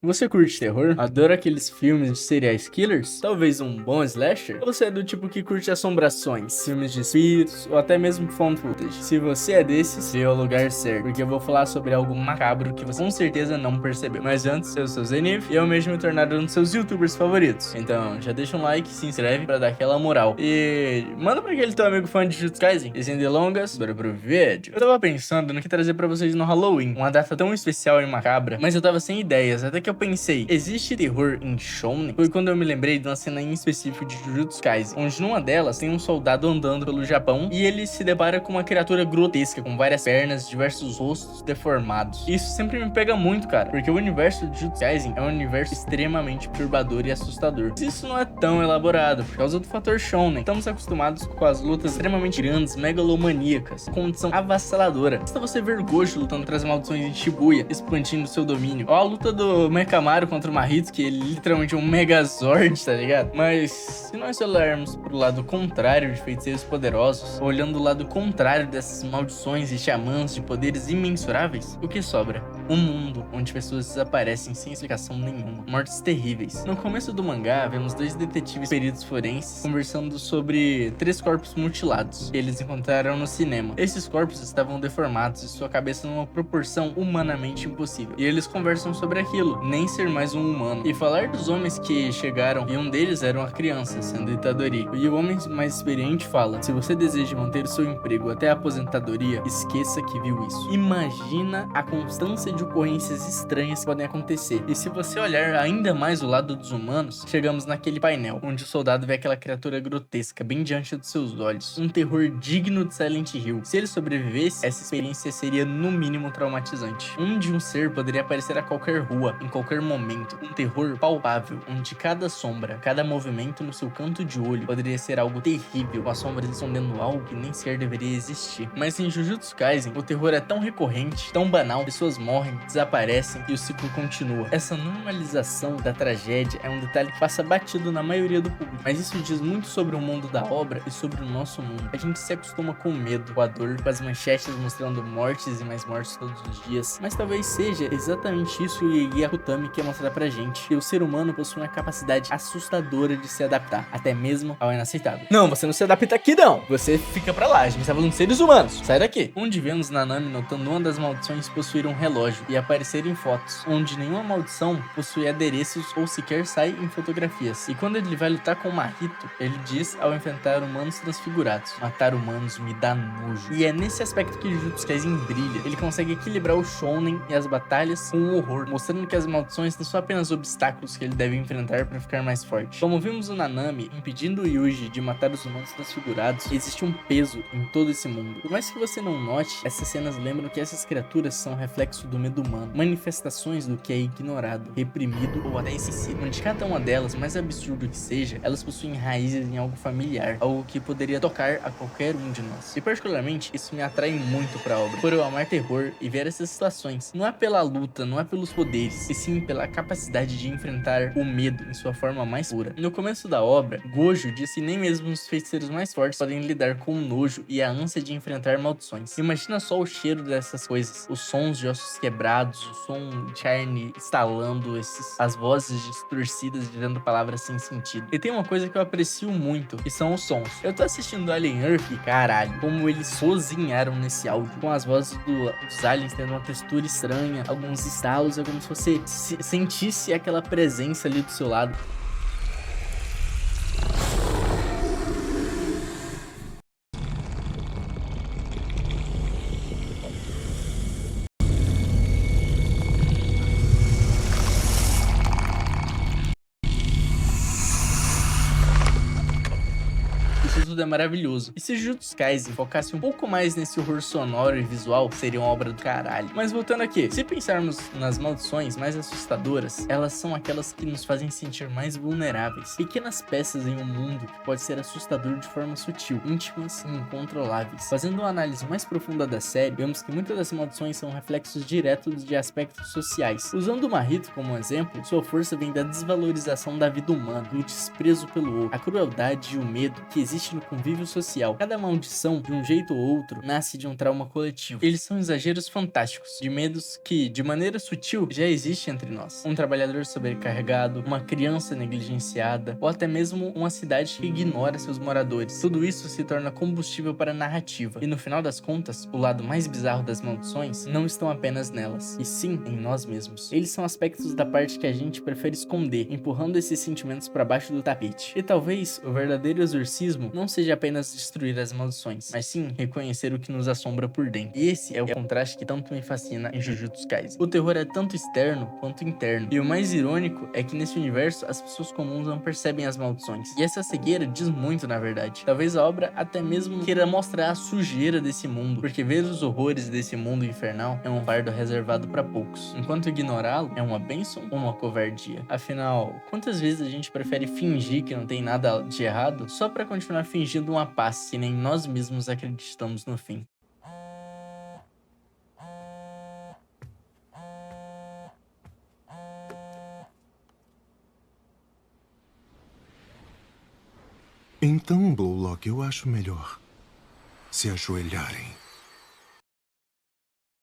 Você curte terror? Adora aqueles filmes de serial killers? Talvez um bom slasher? Ou você é do tipo que curte assombrações, filmes de espíritos ou até mesmo found footage? Se você é desses, veio ao lugar certo, porque eu vou falar sobre algo macabro que você com certeza não percebeu. Mas antes, eu sou o Zenith e eu mesmo me tornar um dos seus youtubers favoritos. Então, já deixa um like, se inscreve pra dar aquela moral. E manda pra aquele teu amigo fã de Jujutsu Kaisen. E sem delongas, bora pro vídeo. Eu tava pensando no que trazer pra vocês no Halloween, uma data tão especial e macabra, mas eu tava sem ideias, até que eu pensei, existe terror em shounen? Foi quando eu me lembrei de uma cena em específico de Jujutsu Kaisen, onde numa delas tem um soldado andando pelo Japão e ele se depara com uma criatura grotesca, com várias pernas, diversos rostos deformados. Isso sempre me pega muito, cara, porque o universo de Jujutsu Kaisen é um universo extremamente perturbador e assustador. Mas isso não é tão elaborado, por causa do fator shounen. Estamos acostumados com as lutas extremamente grandes, megalomaníacas, condição avassaladora. Basta você ver Gojo lutando contra as maldições em Shibuya, expandindo seu domínio. Ó a luta do Mekamaru contra o Mahitsuki, ele literalmente é um Megazord, tá ligado? Mas se nós olharmos pro lado contrário de feiticeiros poderosos, olhando o lado contrário dessas maldições e xamãs de poderes imensuráveis, o que sobra? Um mundo onde pessoas desaparecem sem explicação nenhuma, mortes terríveis. No começo do mangá, vemos dois detetives peritos forenses conversando sobre 3 corpos mutilados que eles encontraram no cinema. Esses corpos estavam deformados e sua cabeça numa proporção humanamente impossível. E eles conversam sobre aquilo, nem ser mais um humano. E falar dos homens que chegaram, e um deles era uma criança, sendo Itadori. E o homem mais experiente fala: se você deseja manter o seu emprego até a aposentadoria, esqueça que viu isso. Imagina a constância de ocorrências estranhas que podem acontecer. E se você olhar ainda mais o lado dos humanos, chegamos naquele painel, onde o soldado vê aquela criatura grotesca bem diante dos seus olhos. Um terror digno de Silent Hill. Se ele sobrevivesse, essa experiência seria no mínimo traumatizante. Um ser poderia aparecer a qualquer rua, em qualquer momento. Um terror palpável, onde cada sombra, cada movimento no seu canto de olho poderia ser algo terrível, com as sombras escondendo algo que nem sequer deveria existir. Mas em Jujutsu Kaisen, o terror é tão recorrente, tão banal, pessoas morrem, desaparecem e o ciclo continua. Essa normalização da tragédia é um detalhe que passa batido na maioria do público, mas isso diz muito sobre o mundo da obra e sobre o nosso mundo. A gente se acostuma com o medo, com a dor, com as manchetes mostrando mortes e mais mortes todos os dias, mas talvez seja exatamente isso que o Igi Akutami quer mostrar pra gente, que o ser humano possui uma capacidade assustadora de se adaptar, até mesmo ao inaceitável. Não, você não se adapta aqui não, você fica pra lá, a gente tá falando de seres humanos, sai daqui. Onde vemos Nanami notando uma das maldições possuir um relógio e aparecer em fotos, onde nenhuma maldição possui adereços ou sequer sai em fotografias. E quando ele vai lutar com o Mahito, ele diz ao enfrentar humanos transfigurados: matar humanos me dá nojo. E é nesse aspecto que Jujutsu Kaisen brilha. Ele consegue equilibrar o shounen e as batalhas com o horror, mostrando que as maldições não são apenas obstáculos que ele deve enfrentar para ficar mais forte. Como vimos o Nanami impedindo o Yuji de matar os humanos transfigurados, existe um peso em todo esse mundo. Por mais que você não note, essas cenas lembram que essas criaturas são reflexo do medo humano, manifestações do que é ignorado, reprimido ou até esquecido. Onde cada uma delas, mais absurdo que seja, elas possuem raízes em algo familiar, algo que poderia tocar a qualquer um de nós. E particularmente, isso me atrai muito pra obra, por eu amar terror e ver essas situações. Não é pela luta, não é pelos poderes, e sim pela capacidade de enfrentar o medo em sua forma mais pura. No começo da obra, Gojo disse que nem mesmo os feiticeiros mais fortes podem lidar com o nojo e a ânsia de enfrentar maldições. Imagina só o cheiro dessas coisas, os sons de ossos quebrados, o som de carne estalando, as vozes distorcidas dizendo palavras sem sentido. E tem uma coisa que eu aprecio muito, que são os sons. Eu tô assistindo Alien Earth e caralho, como eles cozinharam nesse áudio, com as vozes dos aliens tendo uma textura estranha, alguns estalos, é como se você sentisse aquela presença ali do seu lado. Isso tudo é maravilhoso. E se Jujutsu Kaisen focasse um pouco mais nesse horror sonoro e visual, seria uma obra do caralho. Mas voltando aqui, se pensarmos nas maldições mais assustadoras, elas são aquelas que nos fazem sentir mais vulneráveis. Pequenas peças em um mundo que pode ser assustador de forma sutil, íntimas e incontroláveis. Fazendo uma análise mais profunda da série, vemos que muitas das maldições são reflexos diretos de aspectos sociais. Usando o Mahito como exemplo, sua força vem da desvalorização da vida humana, do desprezo pelo outro, a crueldade e o medo que existe no convívio social. Cada maldição, de um jeito ou outro, nasce de um trauma coletivo. Eles são exageros fantásticos, de medos que, de maneira sutil, já existe entre nós. Um trabalhador sobrecarregado, uma criança negligenciada, ou até mesmo uma cidade que ignora seus moradores. Tudo isso se torna combustível para a narrativa. E no final das contas, o lado mais bizarro das maldições não estão apenas nelas, e sim em nós mesmos. Eles são aspectos da parte que a gente prefere esconder, empurrando esses sentimentos para baixo do tapete. E talvez o verdadeiro exorcismo não seja apenas destruir as maldições, mas sim reconhecer o que nos assombra por dentro. E esse é o contraste que tanto me fascina em Jujutsu Kaisen. O terror é tanto externo quanto interno. E o mais irônico é que nesse universo as pessoas comuns não percebem as maldições. E essa cegueira diz muito, na verdade. Talvez a obra até mesmo queira mostrar a sujeira desse mundo, porque ver os horrores desse mundo infernal é um fardo reservado para poucos, enquanto ignorá-lo é uma bênção ou uma covardia. Afinal, quantas vezes a gente prefere fingir que não tem nada de errado só para continuar fingindo uma paz que nem nós mesmos acreditamos no fim? Então, Blulock, eu acho melhor se ajoelharem.